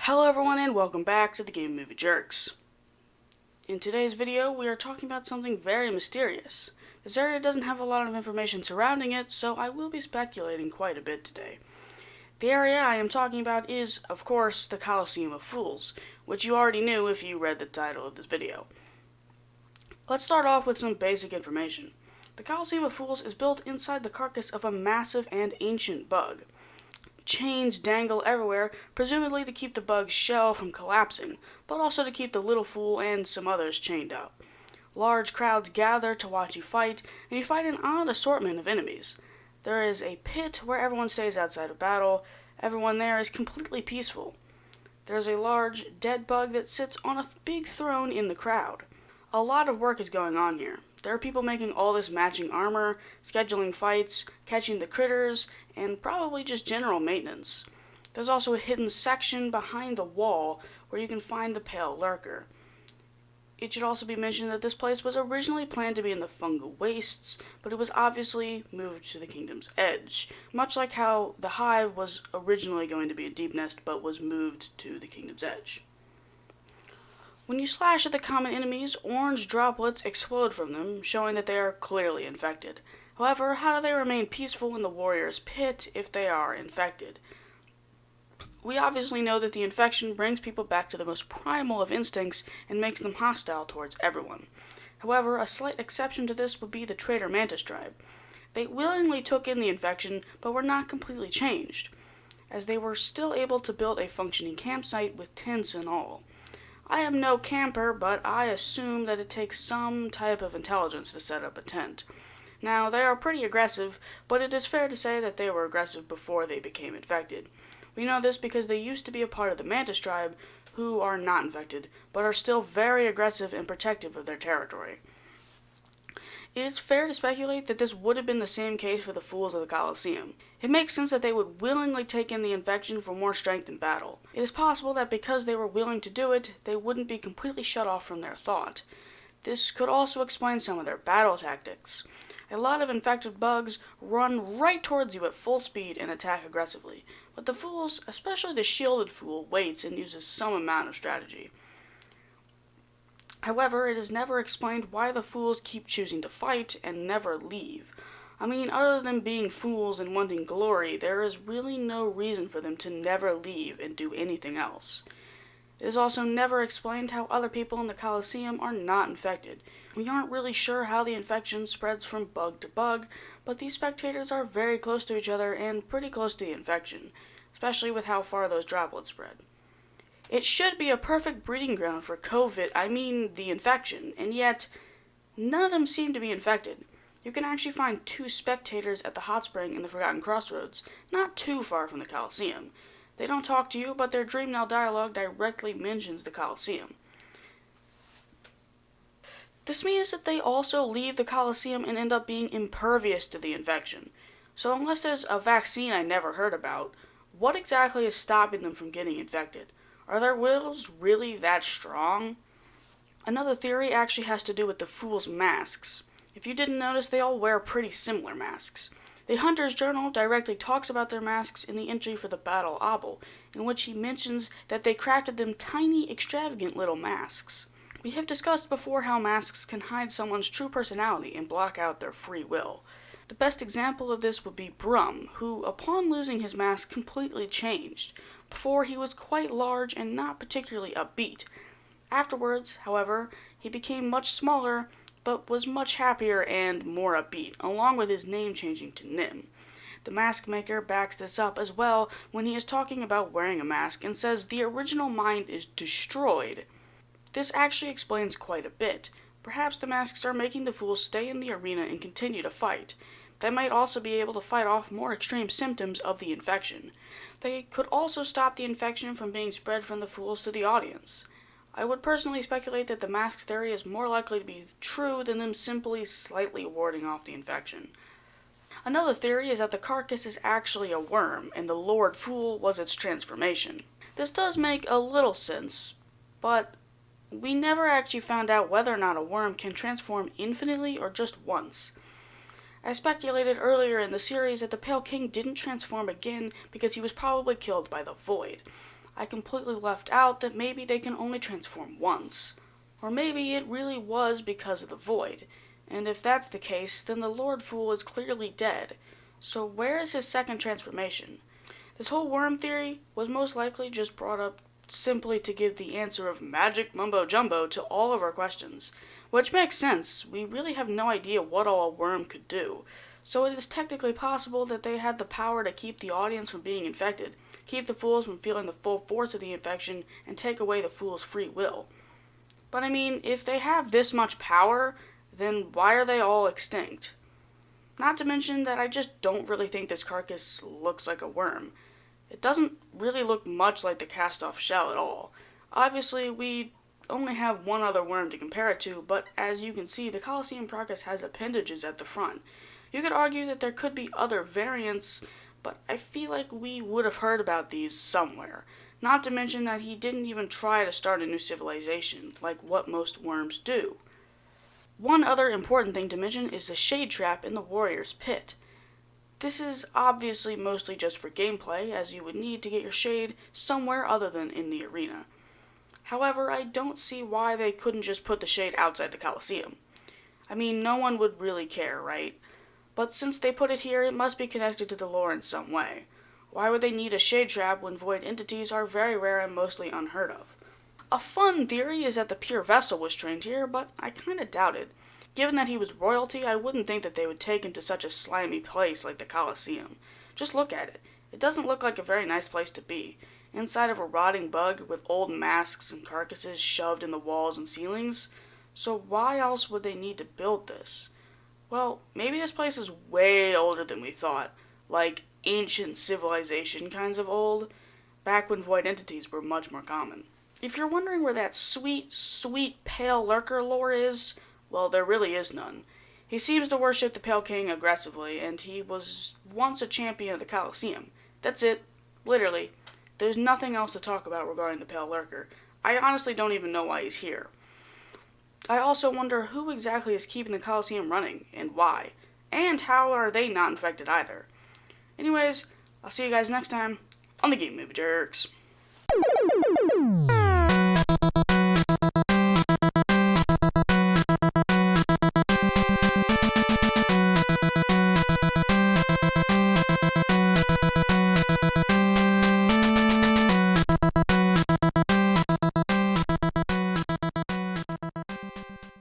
Hello everyone and welcome back to the Game Movie Jerks. In today's video we are talking about something very mysterious. This area doesn't have a lot of information surrounding it, so I will be speculating quite a bit today. The area I am talking about is, of course, the Colosseum of Fools, which you already knew if you read the title of this video. Let's start off with some basic information. The Colosseum of Fools is built inside the carcass of a massive and ancient bug. Chains dangle everywhere, presumably to keep the bug's shell from collapsing, but also to keep the little fool and some others chained up. Large crowds gather to watch you fight, and you fight an odd assortment of enemies. There is a pit where everyone stays outside of battle. Everyone there is completely peaceful. There's a large, dead bug that sits on a big throne in the crowd. A lot of work is going on here. There are people making all this matching armor, scheduling fights, catching the critters, and probably just general maintenance. There's also a hidden section behind the wall where you can find the pale lurker. It should also be mentioned that this place was originally planned to be in the fungal wastes, but it was obviously moved to the kingdom's edge, much like how the hive was originally going to be a deep nest but was moved to the kingdom's edge. When you slash at the common enemies, orange droplets explode from them, showing that they are clearly infected. However, how do they remain peaceful in the warrior's pit if they are infected? We obviously know that the infection brings people back to the most primal of instincts and makes them hostile towards everyone. However, a slight exception to this would be the traitor mantis tribe. They willingly took in the infection, but were not completely changed, as they were still able to build a functioning campsite with tents and all. I am no camper, but I assume that it takes some type of intelligence to set up a tent. Now, they are pretty aggressive, but it is fair to say that they were aggressive before they became infected. We know this because they used to be a part of the mantis tribe, who are not infected, but are still very aggressive and protective of their territory. It is fair to speculate that this would have been the same case for the Fools of the Colosseum. It makes sense that they would willingly take in the infection for more strength in battle. It is possible that because they were willing to do it, they wouldn't be completely shut off from their thought. This could also explain some of their battle tactics. A lot of infected bugs run right towards you at full speed and attack aggressively, but the Fools, especially the shielded Fool, waits and uses some amount of strategy. However, it is never explained why the Fools keep choosing to fight and never leave. I mean, other than being fools and wanting glory, there is really no reason for them to never leave and do anything else. It is also never explained how other people in the Colosseum are not infected. We aren't really sure how the infection spreads from bug to bug, but these spectators are very close to each other and pretty close to the infection, especially with how far those droplets spread. It should be a perfect breeding ground for the infection, and yet none of them seem to be infected. You can actually find 2 spectators at the hot spring in the Forgotten Crossroads, not too far from the Colosseum. They don't talk to you, but their Dream Now dialogue directly mentions the Colosseum. This means that they also leave the Colosseum and end up being impervious to the infection. So unless there's a vaccine I never heard about, what exactly is stopping them from getting infected? Are their wills really that strong? Another theory actually has to do with the Fools' masks. If you didn't notice, they all wear pretty similar masks. The Hunter's Journal directly talks about their masks in the entry for the Battle Obel, in which he mentions that they crafted them tiny, extravagant little masks. We have discussed before how masks can hide someone's true personality and block out their free will. The best example of this would be Brum, who, upon losing his mask, completely changed. Before, he was quite large and not particularly upbeat. Afterwards, however, he became much smaller, but was much happier and more upbeat, along with his name changing to Nim. The mask maker backs this up as well when he is talking about wearing a mask and says the original mind is destroyed. This actually explains quite a bit. Perhaps the masks are making the Fools stay in the arena and continue to fight. They might also be able to fight off more extreme symptoms of the infection. They could also stop the infection from being spread from the Fools to the audience. I would personally speculate that the mask theory is more likely to be true than them simply slightly warding off the infection. Another theory is that the carcass is actually a worm, and the Lord Fool was its transformation. This does make a little sense, but we never actually found out whether or not a worm can transform infinitely or just once. I speculated earlier in the series that the Pale King didn't transform again because he was probably killed by the Void. I completely left out that maybe they can only transform once. Or maybe it really was because of the void. And if that's the case, then the Lord Fool is clearly dead. So where is his second transformation? This whole worm theory was most likely just brought up simply to give the answer of magic mumbo jumbo to all of our questions. Which makes sense. We really have no idea what all a worm could do. So it is technically possible that they had the power to keep the audience from being infected, keep the fools from feeling the full force of the infection, and take away the fool's free will. But I mean, if they have this much power, then why are they all extinct? Not to mention that I just don't really think this carcass looks like a worm. It doesn't really look much like the cast-off shell at all. Obviously, we only have one other worm to compare it to, but as you can see, the Colosseum carcass has appendages at the front. You could argue that there could be other variants, but I feel like we would have heard about these somewhere. Not to mention that he didn't even try to start a new civilization, like what most worms do. One other important thing to mention is the shade trap in the warrior's pit. This is obviously mostly just for gameplay, as you would need to get your shade somewhere other than in the arena. However, I don't see why they couldn't just put the shade outside the Colosseum. I mean, no one would really care, right? But since they put it here, it must be connected to the lore in some way. Why would they need a shade trap when void entities are very rare and mostly unheard of? A fun theory is that the pure vessel was trained here, but I kinda doubt it. Given that he was royalty, I wouldn't think that they would take him to such a slimy place like the Colosseum. Just look at it. It doesn't look like a very nice place to be. Inside of a rotting bug with old masks and carcasses shoved in the walls and ceilings. So why else would they need to build this? Well, maybe this place is way older than we thought. Like ancient civilization kinds of old. Back when void entities were much more common. If you're wondering where that sweet, sweet Pale Lurker lore is, well, there really is none. He seems to worship the Pale King aggressively, and he was once a champion of the Colosseum. That's it. Literally. There's nothing else to talk about regarding the Pale Lurker. I honestly don't even know why he's here. I also wonder who exactly is keeping the Colosseum running, and why. And how are they not infected either. Anyways, I'll see you guys next time on the Game Movie Jerks.